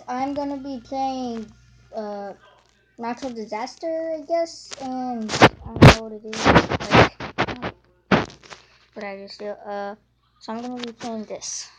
I'm gonna be playing natural disaster, I guess, and I don't know what it is. Like, but I just feel so I'm gonna be playing this.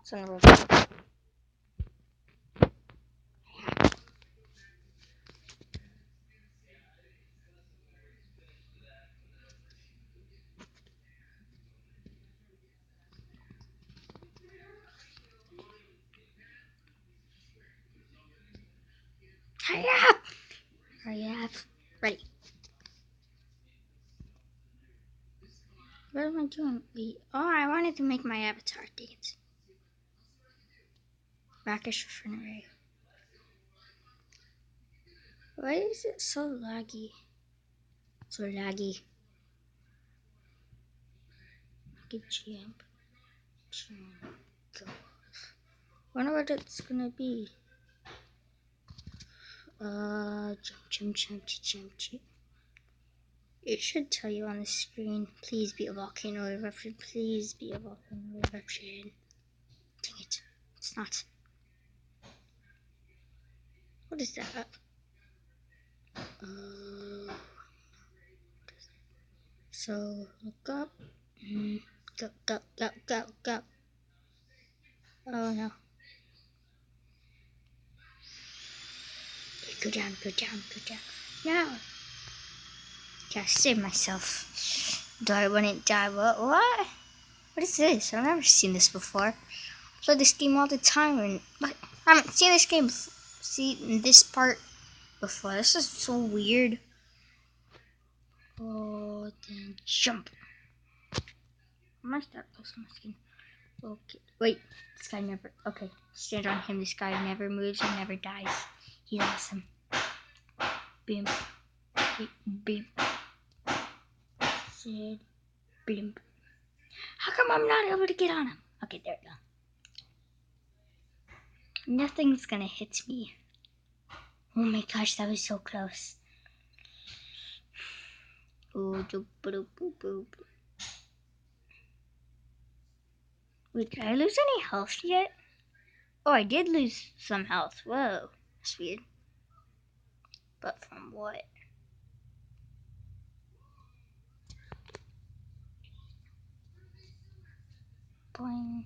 It's on the road. Hurry up! Hurry up! Ready? What am I doing? Wait. Oh, I wanted to make my avatar dance. Backish refinery. Why is it so laggy? So laggy. Good jump. Go. Wonder what it's gonna be. Jump. It should tell you on the screen. Please be a volcano eruption. Please be a volcano eruption. Dang it. It's not. What is that? So look up. Go. Oh no. Go down. No. Gotta save myself. Do I wouldn't die? What? What is this? I've never seen this before. I play this game all the time and I haven't seen this game. See in this part before. This is so weird. Oh, then jump. I might start posting my skin. Okay. Wait. This guy never. Okay. Stand on him. This guy never moves and never dies. He's awesome. Beam. Beam. Sid. Beam. How come I'm not able to get on him? Okay, there we go. Nothing's gonna hit me. Oh my gosh, that was so close. Oh, wait, did I lose any health yet? Oh, I did lose some health. Whoa, that's weird. But from what? Boing.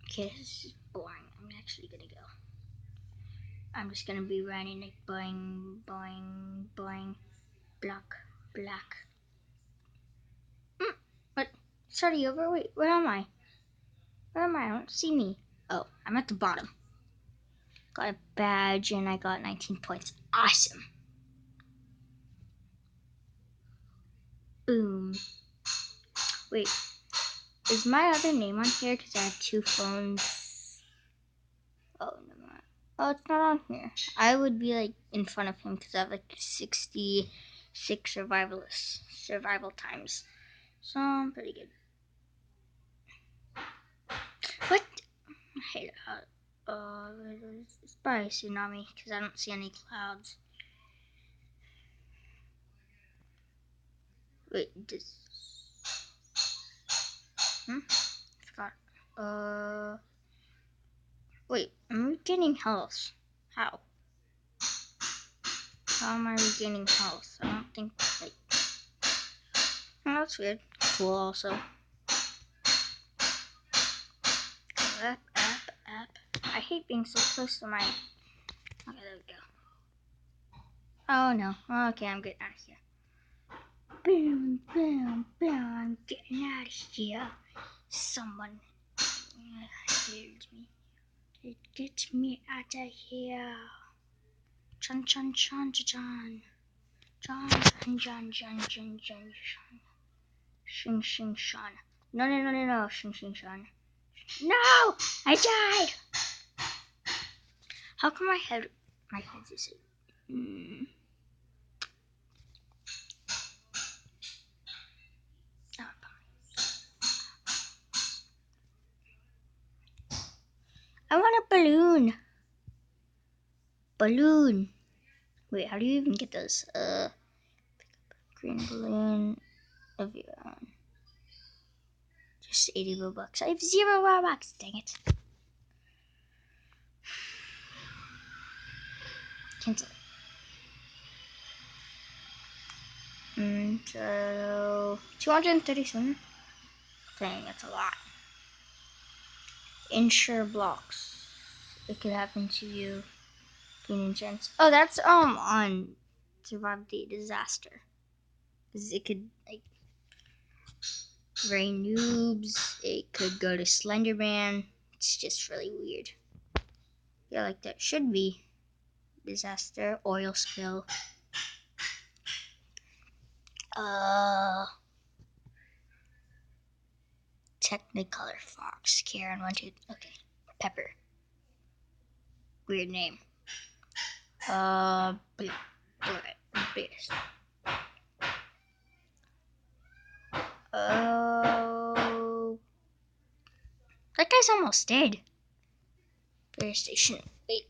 Okay, this is boring. I'm actually gonna go. I'm just gonna be running like boing, block. What? Starting over? Wait, where am I? I don't see me. Oh, I'm at the bottom. Got a badge and I got 19 points. Awesome. Boom. Wait, is my other name on here? Because I have two phones. Oh, never mind. Oh, it's not on here. I would be like in front of him because I have like 66 survival times. So I'm pretty good. What? Hey, it's probably a tsunami because I don't see any clouds. Wait, this. I forgot. Wait, I'm regaining health. How? How am I regaining health? I don't think, like... Oh, that's weird. Cool, also. Up. I hate being so close to my... Okay, there we go. Oh, no. Okay, I'm getting out of here. Boom. I'm getting out of here. Someone healed me. Get me out of here. John. Shing Shan. No. Shing Shan. No! I died! How come my head is it? I want a balloon. Wait, how do you even get those? Green balloon of your own. Just 80 Robux. I have 0 Robux. Dang it. Cancel. So 237. Dang, that's a lot. Insure blocks. It could happen to you. Gain insurance. Oh, that's on survive the disaster. Cause it could like rain noobs. It could go to Slenderman. It's just really weird. Yeah, like that should be disaster. Oil spill. Technicolor fox. Karen 1 2. Okay. Pepper. Weird name. Bears. Oh. That guy's almost dead. Bear station. Wait.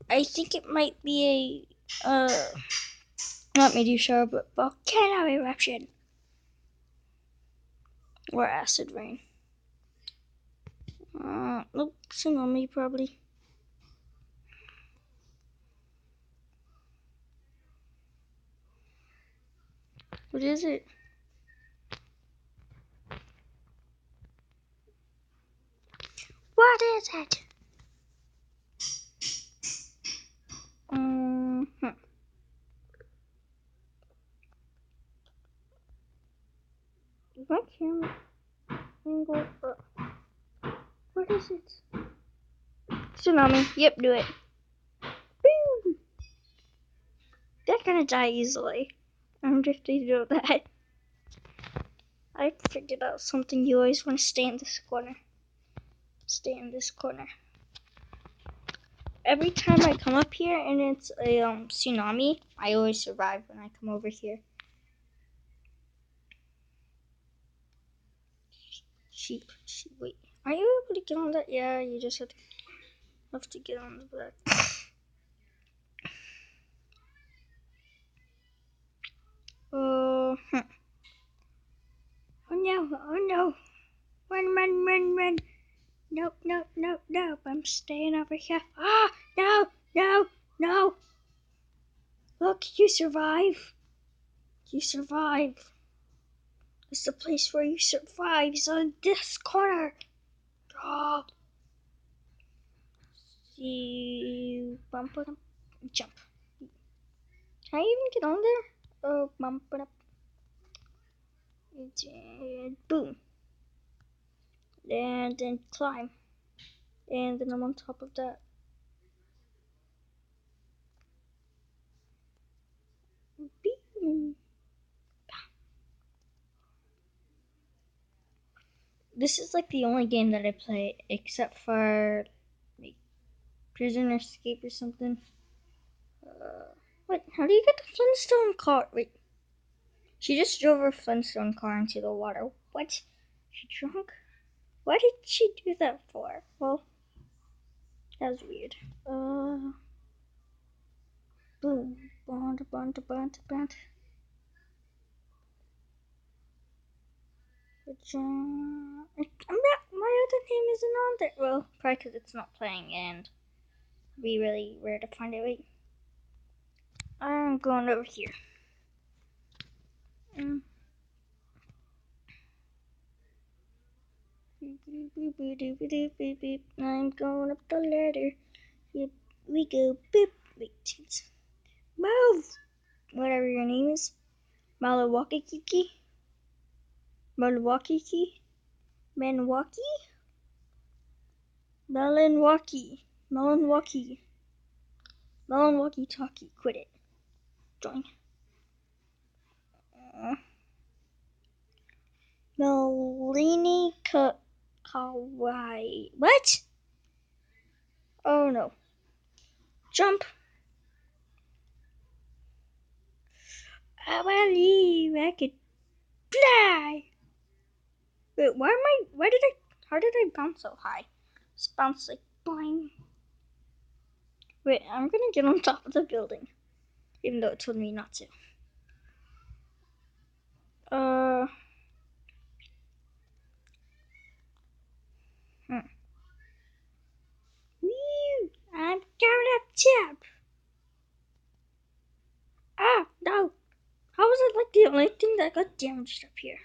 I think it might be a not meteor but volcano eruption. Or acid rain. Nope, tsunami probably. What is it? What is it? My camera angle up. What is it? Tsunami. Yep, do it. Boom! They're gonna die easily. I'm just to do that. I figured out something. You always want to stay in this corner. Stay in this corner. Every time I come up here and it's a tsunami, I always survive when I come over here. Sheep. Wait, are you able to get on that? Yeah, you just have to get on the back. Oh no! Oh no! Run! Nope! I'm staying over here. Ah! No! Look, you survive. You survive. It's the place where you survive. It's on this corner. Oh. Bump it up. Jump. Can I even get on there? Oh, bump it up. And boom. And then climb. And then I'm on top of that. Boom. This is like the only game that I play except for like Prisoner Escape or something. What? How do you get the Flintstone car? Wait. She just drove her Flintstone car into the water. What? She drunk? Why did she do that for? Well, that was weird. Boom. Bond. My other name isn't on there. Well, probably because it's not playing and it'd be really rare to find it. Wait. I'm going over here. I'm going up the ladder. Here we go. Boop. Wait. Move! Whatever your name is. Malawakiki? Malawakiki? Manwaki? Melanwaki talkie. Quit it. Join. Melini Kawaii. What? Oh no. Jump. I believe I could fly. Wait, how did I bounce so high? Just bounce like boing. Wait, I'm gonna get on top of the building. Even though it told me not to. only thing that got damaged up here.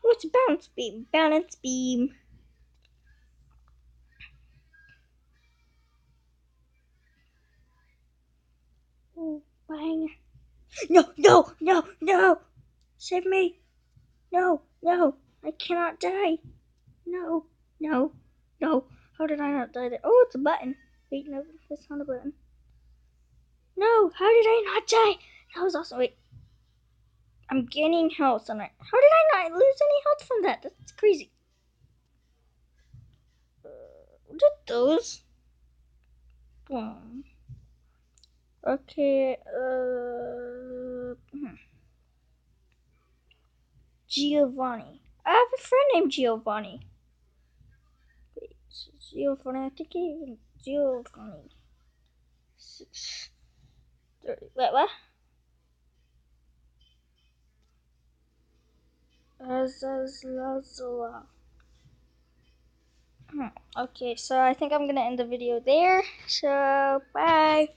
Oh, it's a balance beam. Balance beam. Oh, bang. No, no, no, no! Save me! No, no! I cannot die! No, no, no! How did I not die there? Oh, it's a button. Wait, no, that's not a button. No, how did I not die? That was awesome. Wait, I'm gaining health on it. How did I not lose any health from that? That's crazy. What are those? Boom. Okay, Giovanni. I have a friend named Giovanni. Wait, Giovanni, I think even Giovanni. 6:30. Wait, what? Azazlazola. Okay, so I think I'm gonna end the video there. So, bye.